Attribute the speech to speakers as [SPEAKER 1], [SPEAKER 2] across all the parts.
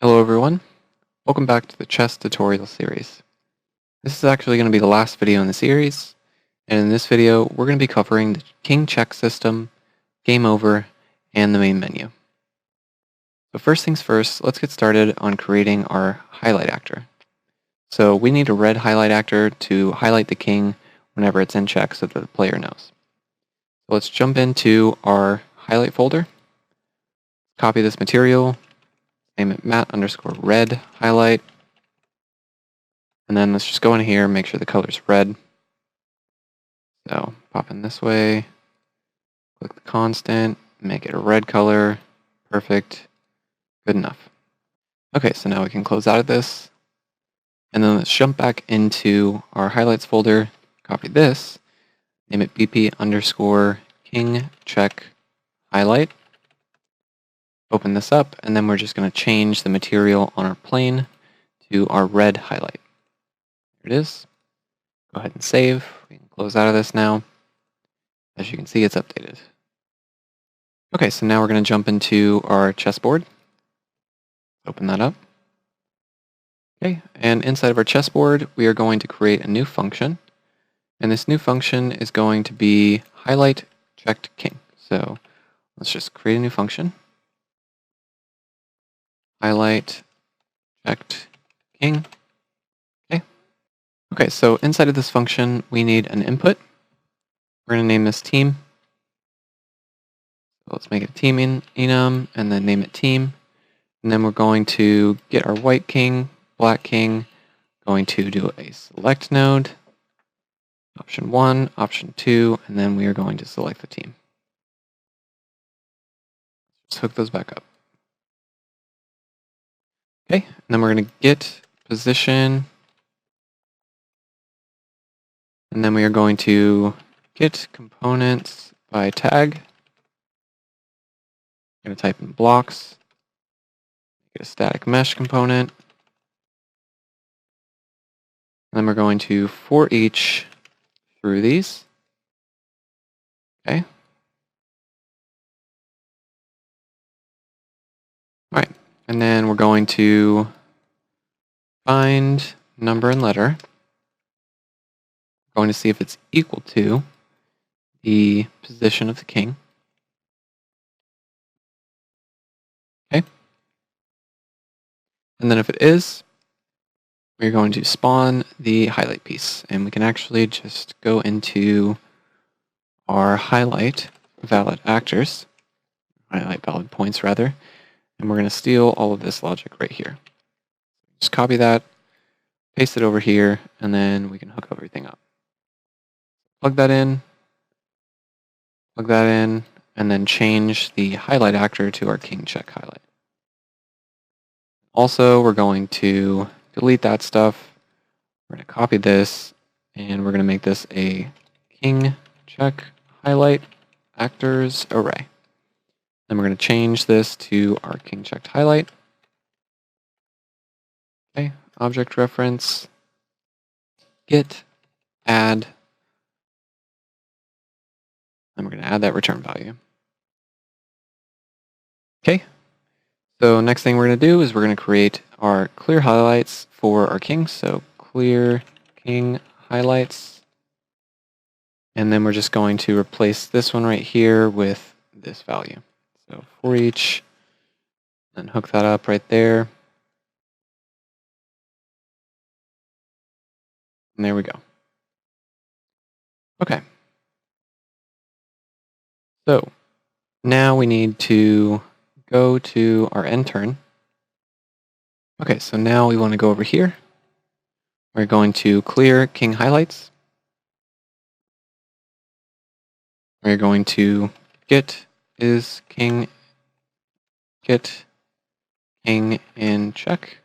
[SPEAKER 1] Hello everyone, welcome back to the chess tutorial series. This is actually going to be the last video in the series, and in this video we're going to be covering the king check system, game over, and the main menu. So first things first, let's get started on creating our highlight actor. So we need a red highlight actor to highlight the king whenever it's in check so that the player knows. So let's jump into our highlight folder, copy this material, name it mat_red highlight, and then let's just go in here and make sure the color's red. So pop in this way, click the constant, make it a red color, perfect, good enough. Okay, so now we can close out of this, and then let's jump back into our highlights folder, copy this, name it BP_king check highlight, open this up, and then we're just going to change the material on our plane to our red highlight. There it is. Go ahead and save. We can close out of this now. As you can see, it's updated. Okay, so now we're going to jump into our chessboard. Open that up. Okay, and inside of our chessboard, we are going to create a new function. And this new function is going to be highlight checked king. So let's just create a new function. Highlight checked king. Okay, so inside of this function, we need an input. We're going to name this team. So let's make it team enum and then name it team. And then we're going to get our white king, black king, going to do a select node, option 1, option 2, and then we are going to select the team. Just hook those back up. Okay, and then we're going to get position, and then we are going to get components by tag. I'm going to type in blocks, get a static mesh component, and then we're going to for each through these. Okay. All right, and then we're going to find number and letter. We're going to see if it's equal to the position of the king. Okay. And then if it is, we're going to spawn the highlight piece. And we can actually just go into our highlight valid actors, highlight valid points rather, and we're going to steal all of this logic right here. Just copy that, paste it over here, and then we can hook everything up. Plug that in, and then change the highlight actor to our king check highlight. Also, we're going to delete that stuff. We're going to copy this, and we're going to make this a king check highlight actors array. Then we're going to change this to our king checked highlight. Okay, object reference, get, add, and we're going to add that return value. Okay, so next thing we're going to do is we're going to create our clear highlights for our king. So clear king highlights. And then we're just going to replace this one right here with this value. So for each, and hook that up right there. And there we go. Okay. So now we need to go to our end turn. Okay, so now we want to go over here. We're going to clear king highlights. We're going to get is king, get king in check.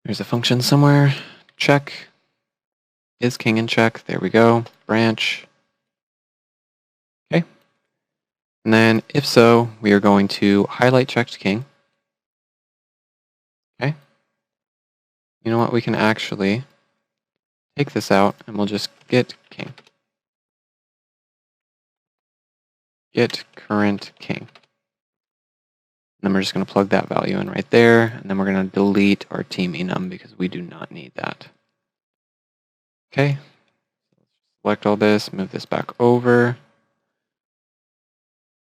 [SPEAKER 1] There's a function somewhere. Check is king in check. There we go. Branch. Okay. And then if so, we are going to highlight checked king. Okay. You know what? We can actually take this out and we'll just get king. Get current king. then we're just going to plug that value in right there, and then we're going to delete our team enum because we do not need that. Okay, select all this, move this back over,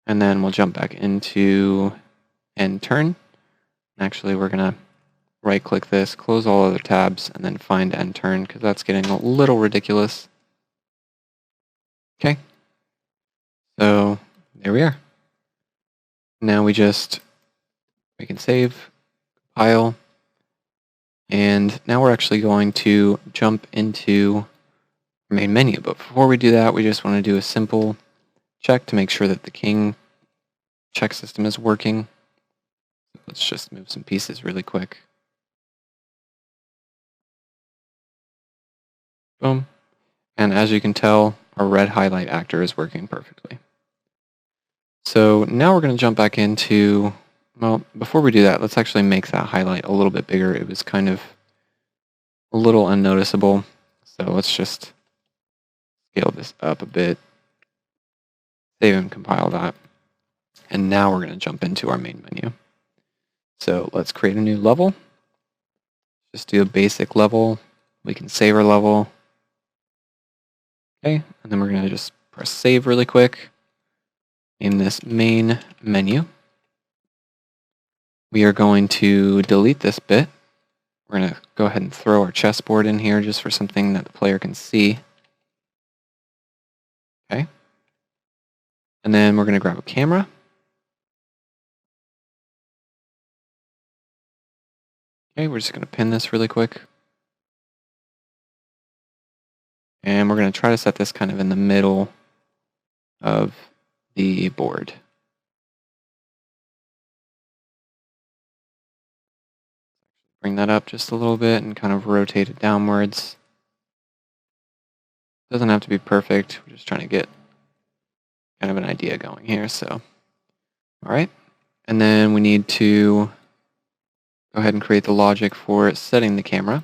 [SPEAKER 1] and then we'll jump back into end turn. Actually, we're going to right-click this, close all other tabs, and then find end turn because that's getting a little ridiculous. Okay, so there we are. Now we can save, compile, and now we're actually going to jump into our main menu. But before we do that, we just want to do a simple check to make sure that the king check system is working. Let's just move some pieces really quick. Boom. And as you can tell, our red highlight actor is working perfectly. So now we're going to jump back into, well, before we do that, let's actually make that highlight a little bit bigger. It was kind of a little unnoticeable. So let's just scale this up a bit, save and compile that. And now we're going to jump into our main menu. So let's create a new level. Just do a basic level. We can save our level. Okay, and then we're going to just press save really quick. In this main menu, we are going to delete this bit. We're going to go ahead and throw our chessboard in here just for something that the player can see. Okay. And then we're going to grab a camera. Okay, we're just going to pin this really quick. And we're going to try to set this kind of in the middle of the board. Bring that up just a little bit and kind of rotate it downwards. Doesn't have to be perfect. We're just trying to get kind of an idea going here. So, all right. And then we need to go ahead and create the logic for setting the camera.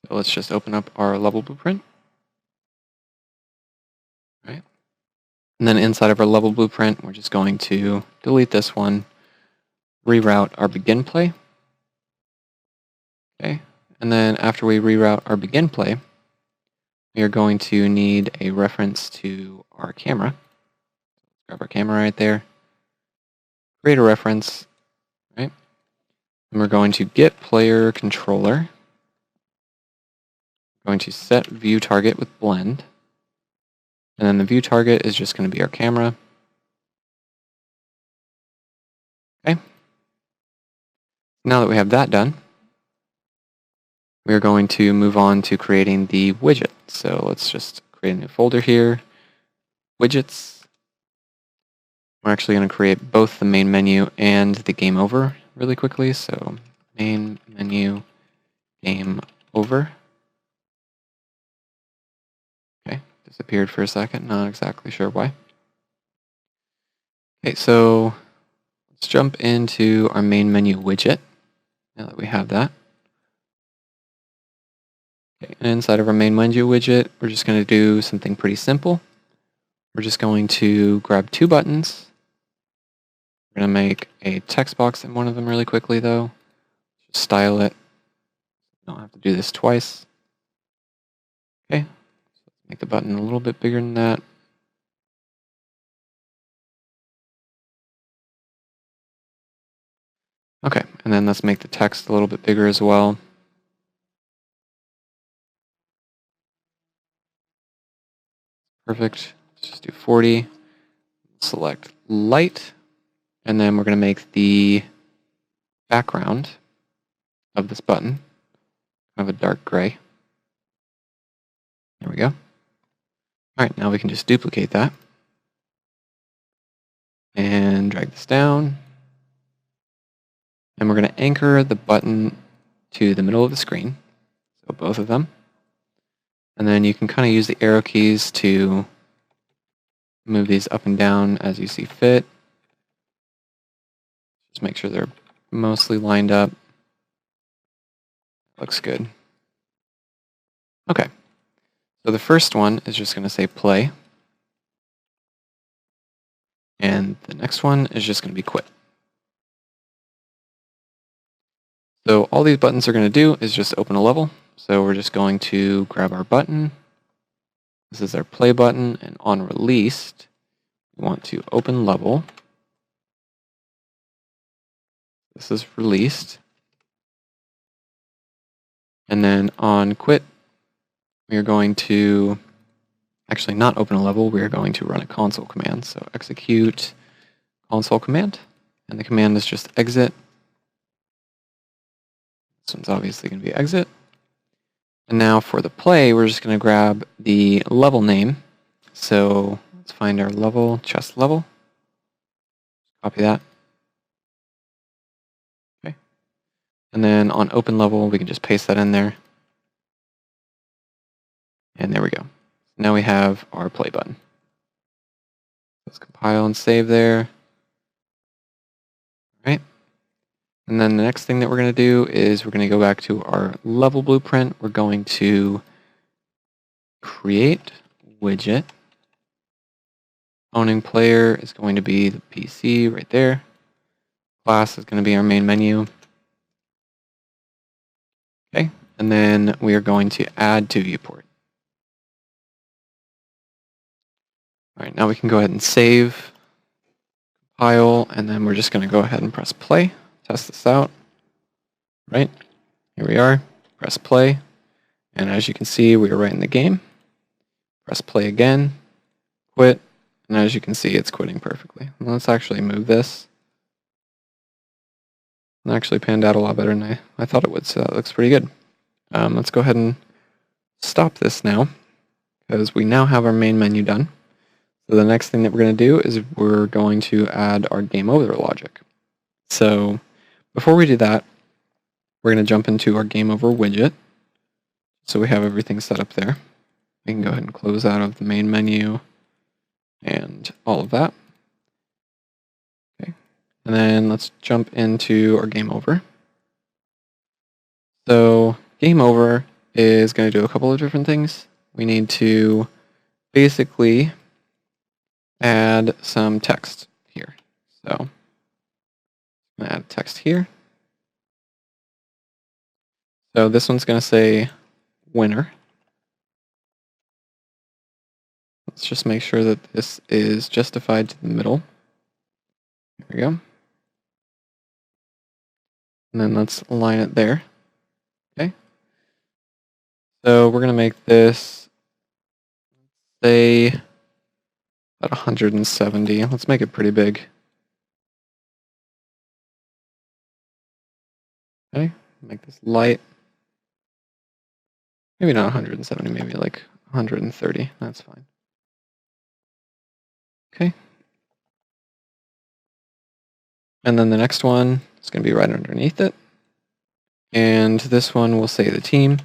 [SPEAKER 1] So let's just open up our level blueprint. All right. And then inside of our level blueprint, we're just going to delete this one, reroute our begin play. Okay. And then after we reroute our begin play, we are going to need a reference to our camera. Grab our camera right there. Create a reference, right? And we're going to get player controller. Going to set view target with blend. And then the view target is just going to be our camera. Okay. Now that we have that done, we are going to move on to creating the widget. So let's just create a new folder here, widgets. We're actually going to create both the main menu and the game over really quickly. So main menu, game over. Okay, disappeared for a second, not exactly sure why. Okay, so let's jump into our main menu widget now that we have that. Okay, and inside of our main menu widget, we're just going to do something pretty simple. We're just going to grab two buttons. We're going to make a text box in one of them really quickly, though. Just style it. Don't have to do this twice. Okay, so let's make the button a little bit bigger than that. Okay, and then let's make the text a little bit bigger as well. Perfect. Let's just do 40. Select light. And then we're going to make the background of this button kind of a dark gray. There we go. All right, now we can just duplicate that. And drag this down. And we're going to anchor the button to the middle of the screen. So both of them. And then you can kind of use the arrow keys to move these up and down as you see fit. Just make sure they're mostly lined up. Looks good. Okay. So the first one is just going to say play. And the next one is just going to be quit. So all these buttons are going to do is just open a level. So we're just going to grab our button. This is our play button, and on released, we want to open level. This is released. And then on quit, we are going to actually not open a level, we are going to run a console command. So execute console command, and the command is just exit. This one's obviously going to be exit. And now for the play, we're just going to grab the level name. So let's find our level, chess level. Copy that. Okay. And then on open level, we can just paste that in there. And there we go. Now we have our play button. Let's compile and save there. All right. And then the next thing that we're going to do is we're going to go back to our level blueprint. We're going to create widget. Owning player is going to be the PC right there. Class is going to be our main menu. Okay. And then we are going to add to viewport. All right, now we can go ahead and save, compile, and then we're just going to go ahead and press play, test this out. Right, here we are, press play, and as you can see, we are right in the game. Press play again, quit, and as you can see, it's quitting perfectly. Let's actually move this. It actually panned out a lot better than I thought it would, so that looks pretty good. Let's go ahead and stop this now, because we now have our main menu done. So the next thing that we're going to do is we're going to add our game over logic. So before we do that, we're going to jump into our game over widget. So we have everything set up there. We can go ahead and close out of the main menu and all of that. Okay. And then let's jump into our game over. So game over is going to do a couple of different things. We need to basically add some text here. So I'm going to add text here. So this one's going to say winner. Let's just make sure that this is justified to the middle. There we go. And then let's align it there. Okay. So we're going to make this, say, about 170. Let's make it pretty big. Okay. Make this light. Maybe not 170, maybe like 130. That's fine. Okay. And then the next one is going to be right underneath it. And this one will say the team.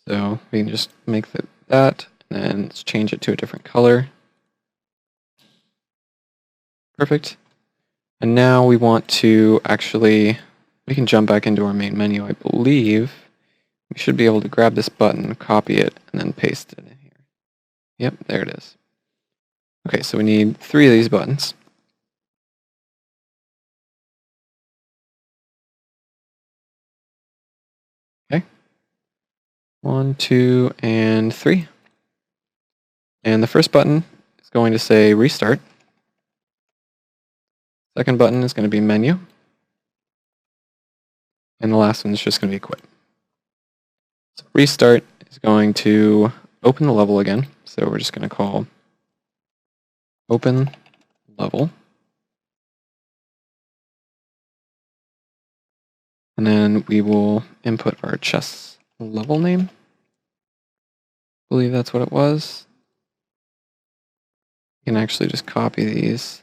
[SPEAKER 1] So we can just make that, and then let's change it to a different color. Perfect. And now we want to actually, we can jump back into our main menu, I believe. We should be able to grab this button, copy it, and then paste it in here. Yep, there it is. Okay, so we need 3 of these buttons. Okay. 1, 2, and 3. And the first button is going to say restart. Second button is going to be menu. And the last one is just going to be quit. So restart is going to open the level again. So we're just going to call open level. And then we will input our chess level name. I believe that's what it was. You can actually just copy these.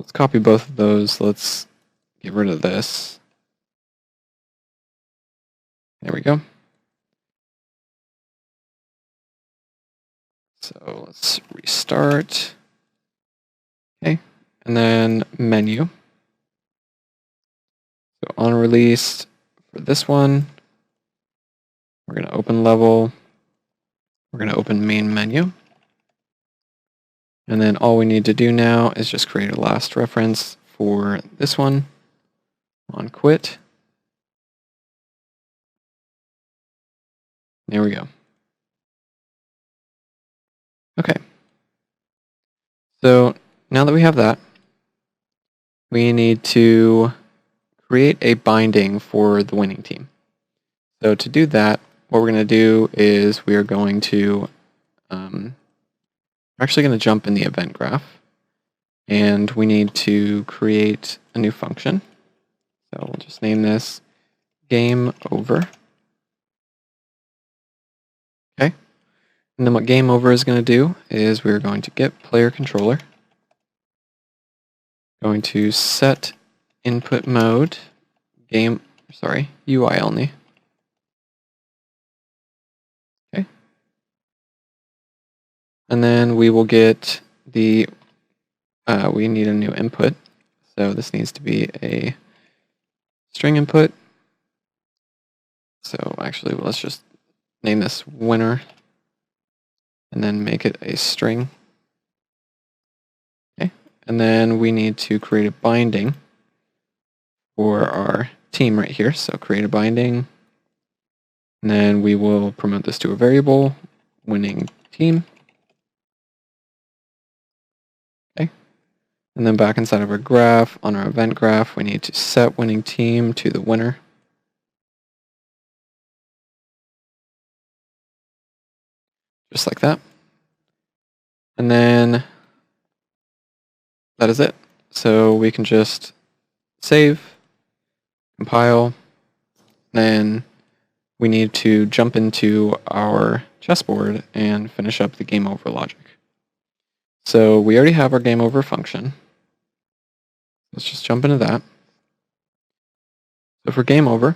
[SPEAKER 1] Let's copy both of those. Let's get rid of this. There we go. So let's restart. Okay, and then menu. So on release for this one, we're going to open level. We're going to open main menu. And then all we need to do now is just create a last reference for this one. On quit. There we go. Okay. So now that we have that, we need to create a binding for the winning team. So to do that, what we're going to do is we are going to we're actually going to jump in the event graph, and we need to create a new function. So we'll just name this game over. Okay. And then what game over is going to do is we're going to get player controller, going to set input mode UI only. Okay. And then we will get the we need a new input. So this needs to be a string input. So actually, let's just name this winner and then make it a string. Okay. And then we need to create a binding for our team right here. So create a binding. And then we will promote this to a variable, winning team. Okay. And then back inside of our graph, on our event graph, we need to set winning team to the winner. Just like that. And then that is it. So we can just save, compile, then we need to jump into our chessboard and finish up the game over logic. So we already have our game over function. Let's just jump into that. So for game over,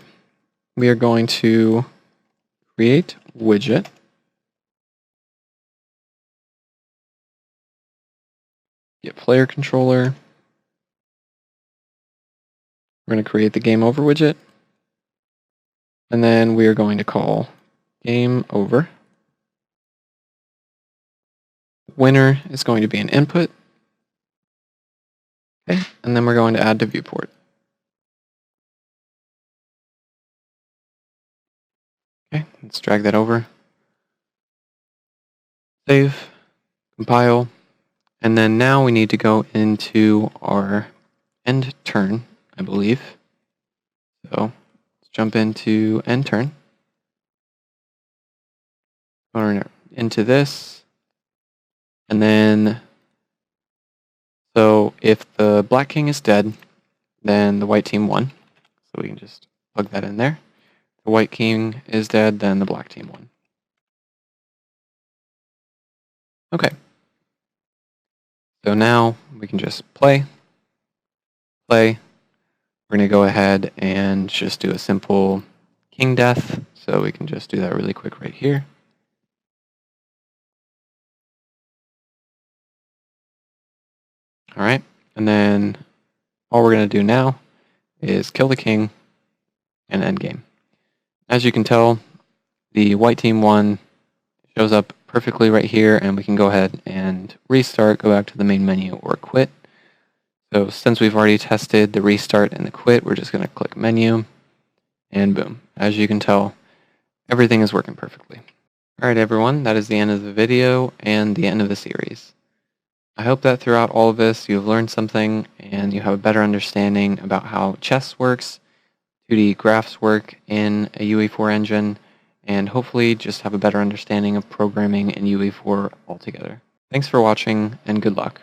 [SPEAKER 1] we are going to create widget. Get player controller. We're going to create the game over widget. And then we are going to call game over. Winner is going to be an input. Okay, and then we're going to add to viewport. Okay, let's drag that over. Save, compile, and then now we need to go into our end turn, I believe. So let's jump into end turn. Go into this, and then so if the black king is dead, then the white team won. So we can just plug that in there. If the white king is dead, then the black team won. Okay. So now we can just play. We're going to go ahead and just do a simple king death. So we can just do that really quick right here. All right. And then all we're going to do now is kill the king and end game. As you can tell, the white team won. Shows up perfectly right here, and we can go ahead and restart, go back to the main menu, or quit. So since we've already tested the restart and the quit, we're just going to click menu, and boom. As you can tell, everything is working perfectly. All right, everyone, that is the end of the video and the end of the series. I hope that throughout all of this, you've learned something and you have a better understanding about how chess works, 2D graphs work in a UE4 engine, and hopefully just have a better understanding of programming in UE4 altogether. Thanks for watching, and good luck.